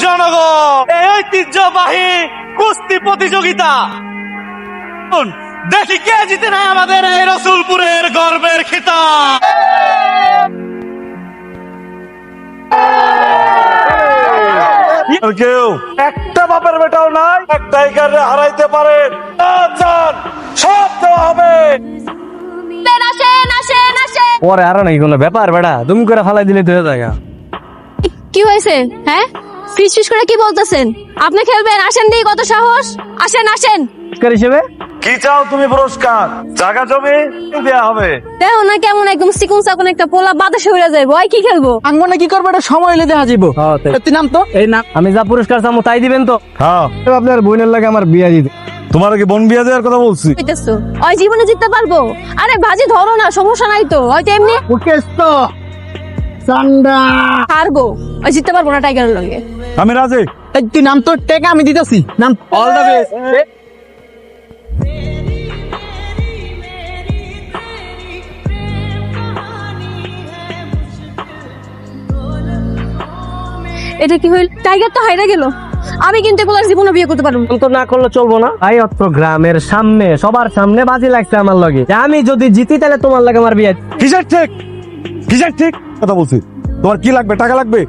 জনগণ, এই ঐতিহ্যবাহী কুস্তি প্রতিযোগিতা দেখি কে জিতে নেয় আমাদের এই রসুলপুরের গর্বের খিতাব। কেউ একটা বাপের বেটাও নাই এক টাইগারে হারাইতে পারেন, সব দেওয়া হবে। পরে আরো নাকি কোনো ব্যাপার বেড়া তুমি করে ফালাই দিলে তো হয়ে যায়। কি হয়েছে? হ্যাঁ, ফিস ফিস করে কি বলতেছেন? আপনি খেলবেন? আসেন দিই, কত সাহস! আসেন আসেন। হিসেবে কি চাও তুমি? পুরস্কার, জায়গা জমি দেয়া হবে। দেখো না কেমন একদম চিকুন চাকুন একটা পোলা বাতাসে উড়ে যায়। ভয় কি খেলবো? আঙ্গনে কি করবো এটা সময় এলে দেখা যাবো। তুই নাম তো এই নাম, আমি যা পুরস্কার চামো তাই দিবেন তো। হ্যাঁ, আপনার বোনের লাগে আমার বিয়া দিতে। তোমার কি বোন বিয়া দেওয়ার কথা বলছি? কইতেছো ওই জীবনে জিততে পারবো? আরে ভাজি ধরো না, সমস্যা নাই তো। হয়তো এমনি হারবো, ওই জিততে পারবো না টাইগারের লগে। আমি রাজি। তুই নাম তো টেকা আমি দিতেছি নাম। All the best. এটা কি হইল? টাইগার তো হাইরা গেল। আমি কিন্তু এগুলোর জীবনে বিয়ে করতে পারবো না। তো না করলে চলবো না ভাই। অত্র গ্রামের সামনে সবার সামনে বাজি লাগছে আমার লগে, আমি যদি জিতি তাহলে তোমার লাগে আমার বিয়ে। কিসের ঠিক? কিসের ঠিক কথা বলছি? তোমার কি লাগবে? টাকা লাগবে?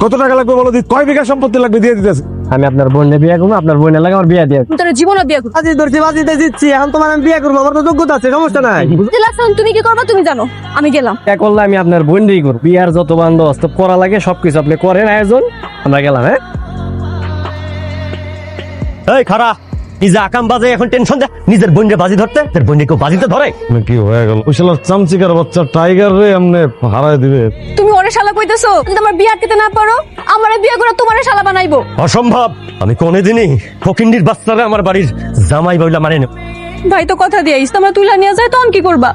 কত টাকা লাগবে বলো? কয় বিঘা সম্পত্তি লাগবে দিয়ে দিতেছে। আমি আপনার বোনের বিয়ে করবো, আপনার বোনের লাগে আমার বিয়ে দিয়ে। তোর জীবনে বিয়ে করবো। বাজি ধরছি, বাজিতে জিতছি, এখন তোমার আমি বিয়ে করবো, আমার তো যোগ্যতা আছে, সমস্যা নাই। বুঝতে লাগছে তুমি কি করবা তুমি জানো। আমি গেলাম। কে করলে আমি আপনার বোনই করবো। বিয়ার যত বন্দোবস্ত করা লাগে সবকিছু আপনি করেন আয়োজন, আমরা গেলাম। হ্যাঁ এই খারা নিজে আকাম বাজে এখন টেনশন দে নিজের বোনকে বাজি ধরতে, তোর বোনকে কেউ বাজিতে ধরে? কি হয়ে গেল? ওই শালা চামচিকার বাচ্চা টাইগার রে এমনি হারায় দিবে। তুমি ওরে শালা কইতেছো? যদি আমার বিয়ে আটকাতে না পারো, আমারে বিয়ে করে তোমারে শালা বানাইবো। অসম্ভব। আমি কোনদিনই ফকিন্ডির বাচ্চারা আমার বাড়ির জামাই বইলা মানে না। ভাই তো কথা দিয়েছিস, তোমরা তুইলা নিয়ে যায় তখন কি করবা?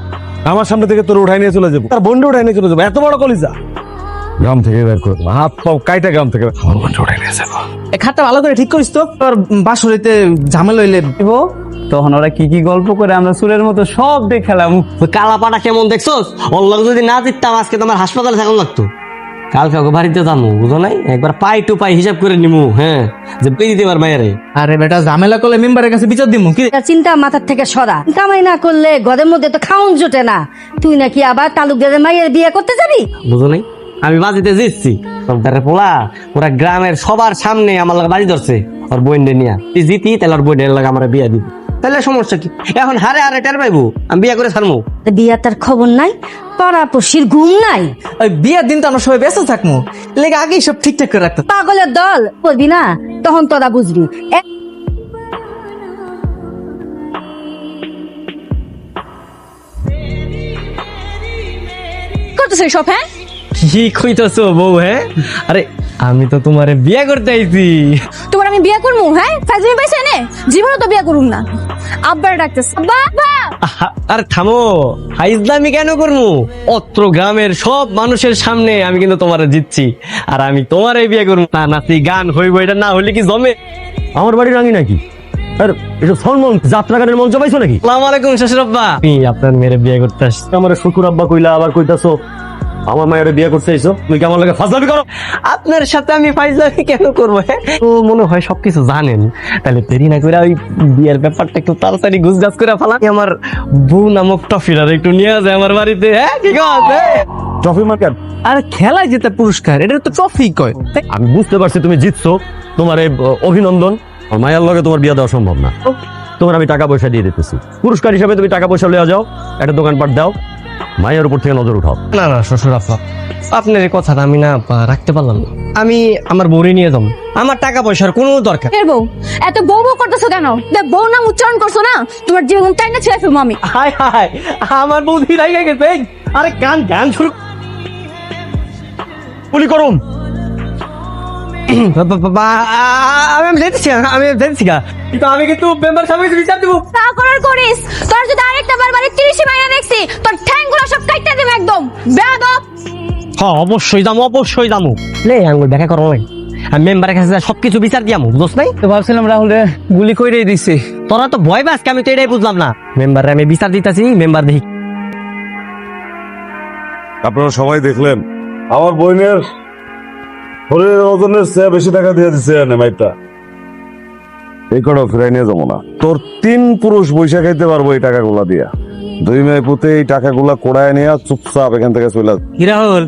আমার সামনে থেকে তোর উঠাই নিয়ে চলে যাবো, তার বোনটা উঠাই নিয়ে চলে যাবো। এত বড় কলিজা গ্রাম থেকে বের করে দেবো, হাত পাও কাইটা গ্রাম থেকে আমার বোনটা উঠাই নিয়ে যাবো। খাটটা ভালো করে ঠিক করিস তো, তোর বাসুরিতে ঝামেলা হইলে দিব। তখন ওরা কি কি গল্প করে আমরা সুরের মতো সব দেখালাম। কালা পাটা কেমন দেখছোস? ওর লগে যদি না জিততাম আজকে তোমার হাসপাতালে থাকুন লাগতো। কালকে ওকে বাড়িতে জানো, বুঝো নাই? একবার পাই টু পাই হিসাব করে নিমু। হ্যাঁ, যে পেয়ে দিতে পার মায়েরে। আরে বেটা ঝামেলা করলে মেম্বারের কাছে বিচার দিমু কি? চিন্তা মাথার থেকে সরা। কামাই না করলে ঘরের মধ্যে তো খাউন জোটে না। তুই নাকি আবার তালুকদারের মাইয়ের বিয়ে করতে যাবি? বুঝো নাই? আমি বাজিতে জিতছি, পোলা ওরা গ্রামের সবার সামনে আমার লাগে বাজি ধরছে ওর বোনডে নিয়া। তুই জিতি তাহলে ওর বোনের লাগে আমার বিয়া দিবি, তাহলে সমস্যা কি? এখন হারে হারে টের পাইবো আমি বিয়া করে ছাড়মু। বিয়া তার খবর নাই, পাড়াপড়শির ঘুম নাই। ওই বিয়ের দিন তো আমরা সবাই ব্যস্ত থাকবো, লেগে আগেই সব ঠিকঠাক করে রাখতো। পাগলের দল করবি না, তখন তোরা বুঝবি। করতেছো সব? হ্যাঁ, কি কইতাছো বউ? হ্যাঁ, আরে আমি তো তোমারে বিয়ে করতে আইছি। তোমার আমি বিয়ে করবো? হ্যাঁ, ফাজলামি পাইছে নে। জীবনে তো বিয়ে করুম না। আব্বার ডাকতেছে। আব্বা, আরে থামো, হাইজলামি কেন করবো? অত্র গ্রামের সব মানুষের সামনে আমি কিন্তু তোমারে জিতছি, আর আমি তোমারে বিয়ে করবো। না নাচি গান হইব, এটা না হইলে কি জমে? আমার বাড়ি রাঙি নাকি? আর এসব সলমন যাত্রা গানের মঞ্চ পাইছো নাকি? আসসালামু আলাইকুম শ্বশুর আব্বা। আমি আপনার মেয়ের বিয়ে করতে আসছি। আমার শ্বশুর আব্বা কইলা আবার কইতাছো আমার মায়ের বিয়ে করতে আইছো? তুমি কি আমার লাগে ফাজলামি করো? আপনার সাথে আমি ফাইজলামি কেন করবো? হ্যাঁ, তো মনে হয় সবকিছু জানেন, তাহলে দেরি না করে ওই বিয়ের ব্যাপারটা একটু তাড়াতাড়ি গুছগাছ করে ফেলান। আমার বউ নামক টফিটার একটু নিয়ে যায় আমার বাড়িতে। হ্যাঁ ঠিক আছে। ট্রফি মার্কেট আর খেলায় যেতে পুরস্কার, এটা তো ট্রফি কয়। আমি বুঝতে পারছি তুমি জিতছো, তোমার এই অভিনন্দন। আর মায়ের লগে তোমার বিয়ে দেওয়া সম্ভব না। তোমার আমি টাকা পয়সা দিয়ে দিতেছি, পুরস্কার হিসাবে তুমি টাকা পয়সা লইয়া যাও, একটা দোকানপাট দাও, মায়ের উপর থেকে নজর উঠাও। না না শ্বশুর আব্বা, আপনার এই কথাটা আমি না রাখতে পারলাম না। আমি আমার বউরে নিয়ে যাবো, আমার টাকা পয়সার কোনো দরকার। এর বউ এত বউ বউ করতেছো কেন? দেখ বউ নাম উচ্চারণ করছো না, তোমার জীবন তাই না ছেড়ে ফেলবো আমি। হাই হাই, আমার বউ ধীরাই গেছে। আরে গান গান শুরু গুলি করুন। আমি দেখছি গা, কিন্তু আমি কিন্তু মেম্বার সামনে বিচার দেবো। তা করার করিস। তোর যদি আরেকটা বার বারে 30 মাইনা দেখছি, তোর ঠ্যাংগুলো সব কাটতে দেব একদম। বেয়াদব। হ্যাঁ অবশ্যই যাবো, অবশ্যই যাবো। লে আঙ্গুল দেখা করো নাই, আমি মেম্বারের কাছে সবকিছু বিচার দিয়ামু, বুঝছ নাই? তো ভাবছিলাম রাহুল রে গুলি কইরেই দিছে। তোরা তো ভয় পাস, আমি তো এটাই বুঝলাম না। মেম্বারে আমি বিচার দিতেছি, মেম্বার দেখি। আপনারা সবাই দেখলেন আমার বোনের শরীরের ওজনের চেয়ে বেশি টাকা দিয়ে দিছে এনে মাইটা। এই কটাও ফিরাই নিয়ে যাবো না। তোর 3 পুরুষ বৈশা খাইতে পারবো এই টাকাগুলা দিয়া। 2 মেয়ে পুঁতে এই টাকাগুলা কোড়ায় নিয়ে চুপচাপ এখান থেকে চলে যা। কি রাহুল?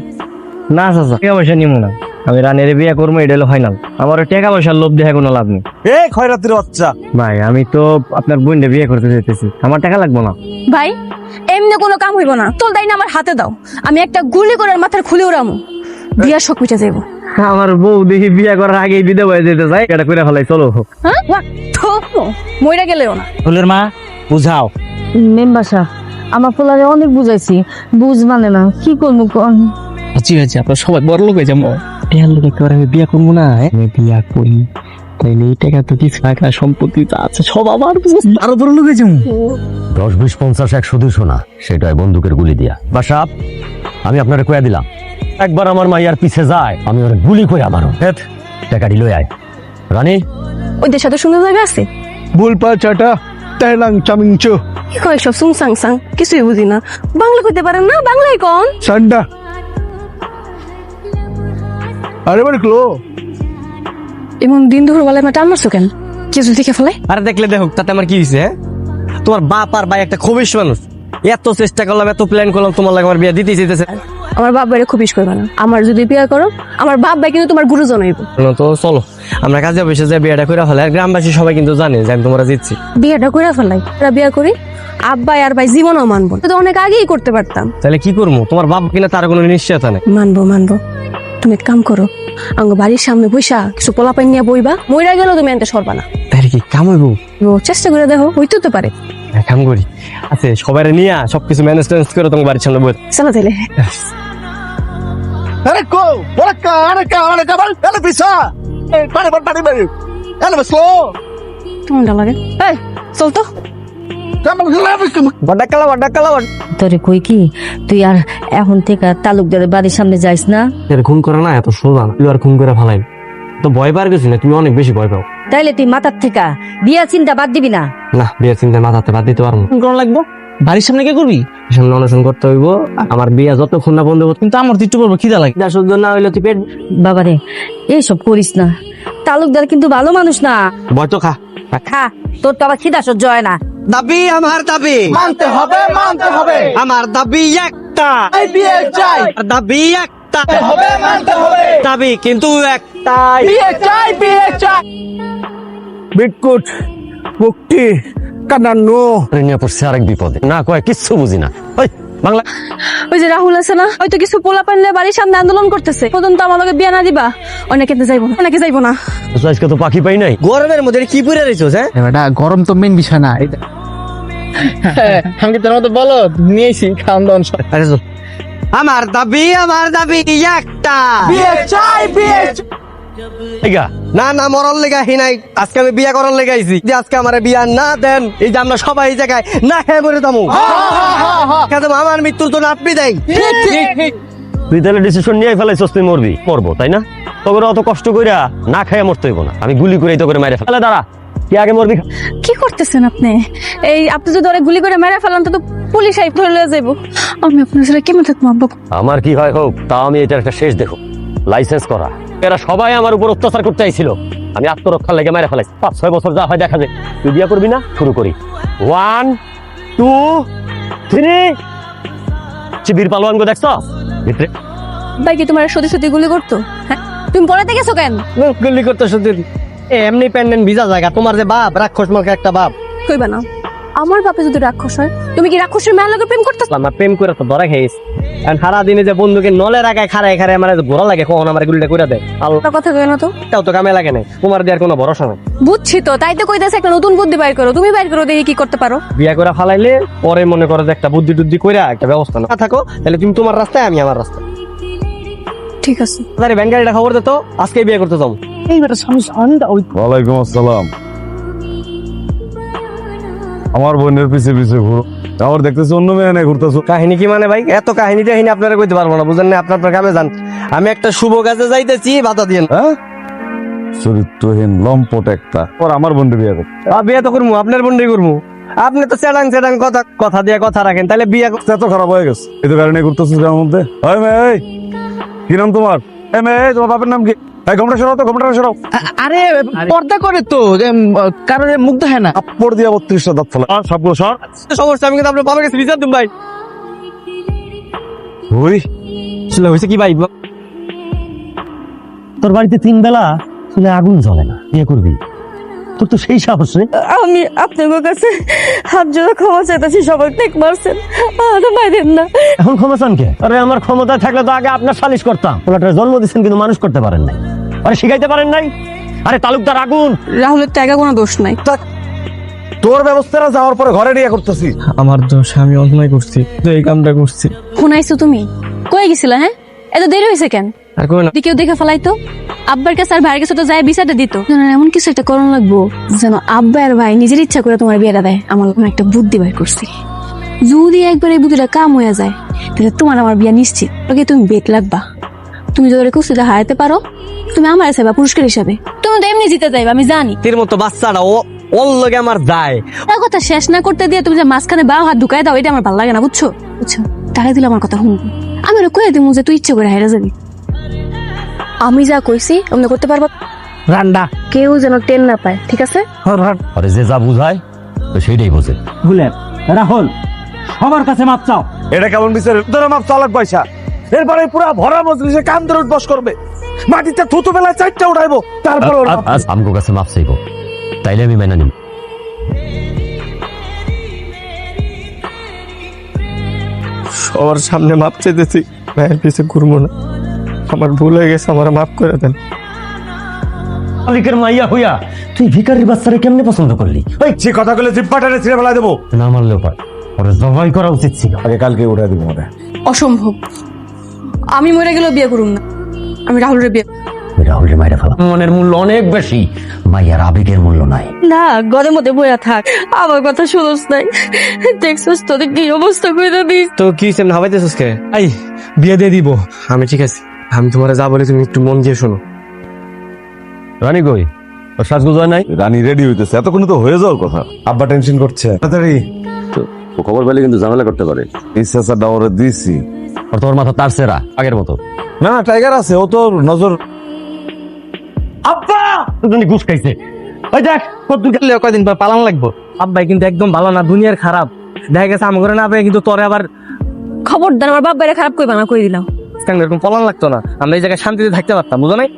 না চাচা, টাকা পয়সা নিব না। আমি রানের বিয়ে করবো, এটা হলো ফাইনাল। আমার ওই টাকা পয়সার লোভ দেখে কোনো লাভ নেই। এই খয়রাতির বাচ্চা, ভাই আমি তো আপনার বোনকে বিয়ে করতে যেতেছি, আমার টাকা লাগবে না। ভাই এমনি কোনো কাম হইব না, তোল তাই না আমার হাতে দাও, আমি একটা গুলি করে ওর মাথার খুলে উড়ামু, বিয়ার শখ মিটে যাইব। আমার বউ দেখি বিয়ে করার আগেই বিধবা হয়ে যেতে চাই, এটা করে ফেলাই, চলো। হ্যাঁ মইরা গেলেও না। ফুলের মা বুঝাও। মেম্বার সাহেব, আমার পোলারে অনেক বুঝাইছি, বুঝ মানে না, কি করবো কোন? জি আছে, আপনার সবাই বড় লোক হয়ে যাবো। এর লোক একেবারে আমি বিয়ে করবো না, আমি বিয়ে করি তাইলে এই টাকা তো কিছু টাকা সম্পত্তি তো আছে, সব আমার আরো বড় লোক হয়ে যাবো। 10, 20, 50, 100, 200 না, সেটাই বন্দুকের গুলি দিয়া। বাসাব, আমি আপনারে কয়া দিলাম, একবার আমার মাইয়ার পিছে যায় আমি ওরে গুলি করে আমারও। টাকাটি লই আয়। রানী, ওদের সাথে সুন্দর জায়গা আছে। বুলপা চাটা তেলাং চামিংচো কি কয় সব সুং সাং সাং, কিছুই বুঝি না। বাংলা কইতে পারেন না, বাংলায় কোন? সান্ডা আরে বারে ক্লো এমন দিন দুপুর বেলায় টান মারছো কেন? কিছু দেখে ফেলে? আরে দেখলে দেখুক, তাতে আমার কি হয়েছে? হ্যাঁ, তোমার বাপ আর ভাই একটা খবিশ মানুষ, এত চেষ্টা করলাম, এত প্ল্যান করলাম, তোমার লাগে আমার বিয়ে দিতে চাইতেছে। আমার বাপ ভাইরে খুব ইস করবে না, আমার যদি বিয়ে করো আমার বাপ ভাই কিন্তু তোমার গুরুজন হইব। তো চলো আমরা কাজে বসে যাই, বিয়েটা করে ফেলে। আর গ্রামবাসী সবাই কিন্তু জানে যে আমি তোমরা জিতছি। বিয়েটা করে ফেলাই, আমরা বিয়ে করি, আব্বা আর ভাই জীবনও মানবো, তো অনেক আগেই করতে পারতাম। তাহলে কি করবো? তোমার বাপ কিনা তার কোনো নিশ্চয়তা নেই। মানবো মানবো, তুমি এক কাম করো, আঙ্গ বাড়ির সামনে বইসা কিছু পোলাপাইন নিয়ে বইবা, মইরা গেলেও তুমি এনতে সরবা না। তাহলে কি কাম হইব? চেষ্টা করে দেখো, হইতে তো পারে। এক কাম করি, আচ্ছা সবাই নিয়ে সবকিছু ম্যানেজ করে তোমার বাড়ির সামনে বই। চলো তাহলে। আরে কো ওরা কানে কাবাল এলে পিছা এই পারে পারে এলে বসলো কেমন লাগে? এই চল তো। কামাল বড় কালা তোরে কই কি, তুই আর এখন থেকে তালুকদারের বাড়ির সামনে যাইস না। খুন করে না, এত সোজা না। তুই আর খুন করে ফেলাই তো ভয় পার গেছি না, তুমি অনেক বেশি ভয় পাও। তাইলে তুই মাথার থেকে বিয়া চিন্তা বাদ দিবি না। না, বিয়ের চিন্তায় মাথাতে বাদ দিতে পারবো। কোন লাগবো? বাড়ির সামনে কে করবি? সামনে অনশন করতে হইব। আমার বিয়া যতক্ষণ না বন্ধ, কিন্তু আমার তো একটু পড়বো, খিদা লাগে। সহ্য না হইলে তুই পেট। বাবারে এইসব করিস না, তালুকদার কিন্তু ভালো মানুষ না। ভয় তো খা। খা, তোর তো আবার খিদা সহ্য হয় না। দাবি আমার দাবি মানতে হবে আমার দাবি একটা, এই বিয়ে চাই আর দাবি একটা হবে মানতে হবে দাবি কিন্তু একটাই। বিয়ে চাই বিটকুট মুক্তি কান্নানো নিয়ে পড়ছে আরেক বিপদে, না কয় কিচ্ছু বুঝি না। ওই বাংলা ওই যে রাহুল আছে না, হয়তো কিছু পোলাপাইন নিয়ে বাড়ির সামনে আন্দোলন করতেছে, পর্যন্ত আমার লগে বিয়া না দিবা, অনেকে যাইবো না, অনেকে যাইবো না। আজকে তো পাখি পাই নাই। গরমের মধ্যে কি পরে রয়েছো? হ্যাঁ, এবারটা গরম তো মেন বিষয় না। আমি তোর মতো বলো নিয়েছি খাওয়ান দাওয়ান সব। আরে চল। আমার দাবি একটা, বিয়ে চাই এগা না না মরার লেগা হি নাই, আজকে আমি বিয়া করার লেগে আইছি। যে আজকে আমার বিয়া না দেন, এই যে আমরা সবাই এই জায়গায় না খেয়ে মরে যাবো। আমার মৃত্যুর জন্য আপনি দেয়। তুই তাহলে ডিসিশন নিয়ে ফেলাইছস তুই মরবো, তাই না? তোকে অত কষ্ট কইরা না খাইয়া মরতে হইব না, আমি গুলি করে তো করে মাইরে ফেলে। দাঁড়া, কি আগে মরবি? কি করতেছেন আপনি? এই আপনি যদি ওরা গুলি করে মেরে ফেলান তো পুলিশ আই ধরে লয়ে যাইবো। আমি আপনার সাথে কেমন থাকবো আব্বা? আমার কি হয় হোক, তাও আমি এটার একটা শেষ দেখো। লাইসেন্স করা, এরা সবাই আমার উপর অত্যাচার করতে চাইছিল, আমি আত্মরক্ষার লেগে মেরে ফেলাইছি। 5-6 বছর যা হয় দেখা যায়। তুই বিয়া করবি না? শুরু করি। 1, 2, 3। চিবির পালোয়ান গো দেখছ? ভাই কি তোমার সত্যি সত্যি গুলি করতো? হ্যাঁ, তুমি পড়াতে গেছো কেন? গুলি করতে সত্যি এমনি প্যান্ডেন্ট ভিজা জায়গা। তোমার যে বাপ রাক্ষস মার্কা একটা বাপ। কইবা না আমার বাপে যদি রাক্ষস হয়, তুমি কি রাক্ষসের মেয়ের লগে প্রেম করতেছ? আমার প্রেম করে তো ধরা খেয়েছি। সারা দিনে যে বন্ধুকে নলে রাখায় খারায় আমার ঘোরা লাগে, কখন আমার গুলিটা করে দেয়। আল্লাহ কথা কই না তো, তো কামে লাগে না। তোমার দেওয়ার কোনো ভরসা নাই। বুঝছি তো, তাই তো কইতাছে একটা নতুন বুদ্ধি বাইর করো। তুমি বাইর করো, দেখি কি করতে পারো। বিয়া করে ফালাইলে পরে মনে করো যে একটা বুদ্ধি টুদ্ধি করে একটা ব্যবস্থা না থাকো, তাহলে তুমি তোমার রাস্তায়, আমি আমার রাস্তায়। ঠিক আছে, তাহলে ব্যাংকারিটা খবর দে তো, আজকে বিয়ে করতে যাবো। ওয়ালাইকুম আসসালাম। আমার বোনের পিছে পিছে ঘুরো, আবার দেখতেছি অন্য মেয়ে নিয়ে ঘুরতেছো। কাহিনী কি মানে ভাই? এত কাহিনী টাহিনী আপনারা কইতে পারবো না, বুঝেন না? আপনার কামে যান, আমি একটা শুভ কাজে যাইতেছি, বাধা দিয়েন। হ্যাঁ, চরিত্রহীন লম্পট একটা। ওর আমার বোনকে বিয়ে কর। বিয়ে তো করবো, আপনার বন্ধুই করবো। আপনি তো চেডাং কথা দিয়ে কথা রাখেন, তাহলে বিয়ে এত খারাপ হয়ে গেছে, এই তো কারণে ঘুরতেছিস গ্রামের মধ্যে। ওই মেয়ে, এই, কি নাম তোমার? এই মেয়ে, তোমার বাপের নাম কি? এই ঘোমটা সরাও তো, ঘোমটা সরাও। আরে পর্দা করে তো কারণে মুখ দেখে না। থাপ্পড় দিয়া 32টা দাঁত ফেলা। সবগুলো সর। সমস্যা, আমি কিন্তু আপনার বাবার কাছে বিচার দিম ভাই। ওই আসলে হয়েছে কি ভাই, তোর বাড়িতে 3 বেলা চুলে আগুন জ্বলে না, বিয়ে করবি? তোর তো সেই সাহস রে। আমি আপনার কাছে হাত জোড়া ক্ষমা চাইতেছি, সবাই টেক মারছেন, মাইরেন না। এখন ক্ষমা চান কে? আরে আমার ক্ষমতা থাকলে তো আগে আপনার সালিশ করতাম। ওনাটার জন্ম দিচ্ছেন কিন্তু মানুষ করতে পারেন নাই, আরে শিখাইতে পারেন নাই। আরে তালুকদার আগুন। রাহুলের টাকা কোনো দোষ নাই। তোর ব্যবস্থাটা যাওয়ার পরে ঘরে নিয়ে করতেছি। আমার দোষ, আমি অন্যায় করছি, তো এই কামটা করছি। শুনাইছো তুমি? কই গেছিলা? হ্যাঁ, এত দেরি হয়েছে কেন? আর কই না, কেউ দেখে ফেলাইতো। আব্বার কাছে আর ভাইয়ের কাছে তো যায় বিচারটা দিত। এমন কিছু একটা করণ লাগবো যেন আব্বা আর ভাই নিজের ইচ্ছা করে তোমার বিয়েটা দেয়। আমার একটা বুদ্ধি বের করছি, যদি একবার এই বুদ্ধিটা কাম হয়ে যায় তাহলে তোমার আমার বিয়ে নিশ্চিত। ওকে তুমি বেট লাগবা। তুমি যদি কুস্তিটা হারাতে পারো, তুমি আমার চাইবা পুরস্কার হিসাবে। তুমি তো এমনি জিতে যাইবা, আমি জানি। তোর মতো বাচ্চাটা ওর লগে আমার যায়। তার কথা শেষ না করতে দিয়ে তুমি যে মাঝখানে বাও হাত ঢুকাই দাও, এটা আমার ভালো লাগে না, বুঝছো? বুঝছো? টাকা দিলে আমার কথা শুনবো। আমি ওরা কয়ে দিব যে তুই ইচ্ছে করে হারা যাবি। আমি যা কইছি অমনি করতে পারবো। রান্ডা কেউ যেন টেন না পায়, ঠিক আছে? আরে যে যা বুঝায় তো সেইটাই বোঝে। ভুলেন রাহুল, সবার কাছে মাপ চাও। এটা কেমন বিচার? তোর মাপ চালাক পয়সা। এরপরে পুরো ভরা মজলিসে কান ধরে উঠবস করবে, মাটিতে থুতু বেলা 4টা উঠাইবো, তারপর আমগো কাছে মাপ চাইবো, তাইলে আমি মেনে নিব। সবার সামনে মাপ চাইতেছি, ভাইয়ের পিছে ঘুরবো না। আমার ভুল হয়ে গেছে, আমার মাফ করে দেন। মালিকের মাইয়া হইয়া তুই ভিখারির বাচ্চারে কেমনে পছন্দ করলি? এই যে কথা বলে জিব্বাটারে ছিঁড়ে ফেলা দেবো। না মানলেও পারে, ওরে জবাই করা উচিত ছিল। আগে কালকে উঠাই দিব ওরে। অসম্ভব। আমি মরে গেলেও বিয়ে করুম না। আমি রাহুলের বিয়ে। রাহুলের মাইরা ফেলা। মনের মূল্য অনেক বেশি, মাইয়ার আবেগের মূল্য নাই। না, ঘরের মধ্যে বইয়া থাক, আমার কথা শুনোস নাই। দেখছিস তোদের কি অবস্থা করে দিস। তো কি সেমন হাবাইতেছিস কে? এই বিয়ে দিয়ে দিব আমি, ঠিক আছে? আমি তোমার যা বলে তুমি একটু মন দিয়ে শোনো। রানী কই? ওর সাজগোজ হয় নাই? রানী রেডি হইতেছে, এতক্ষণ তো হয়ে যাওয়ার কথা। আব্বা টেনশন করছে। তাড়াতাড়ি। ও খবর পেলে কিন্তু ঝামেলা করতে পারে। এই চেঁচাটা ওরে দিছি। আর তোর মাথা তার সেরা আগের মতো। না না, টাইগার আছে, ও তো নজর। আব্বা তুমি ঘুষ খাইছে। ওই দেখ কত গেলে কয়দিন পর পালান লাগবো। আব্বাই কিন্তু একদম ভালো না, দুনিয়ার খারাপ। দেখা গেছে আমার ঘরে না পেয়ে কিন্তু তোরে আবার খবরদার আমার বাপ বাইরে খারাপ কইবা না, কই দিলাম। এরকম পালান লাগতো না, আমরা এই জায়গায় শান্তিতে থাকতে পারতাম, বুঝো নাই?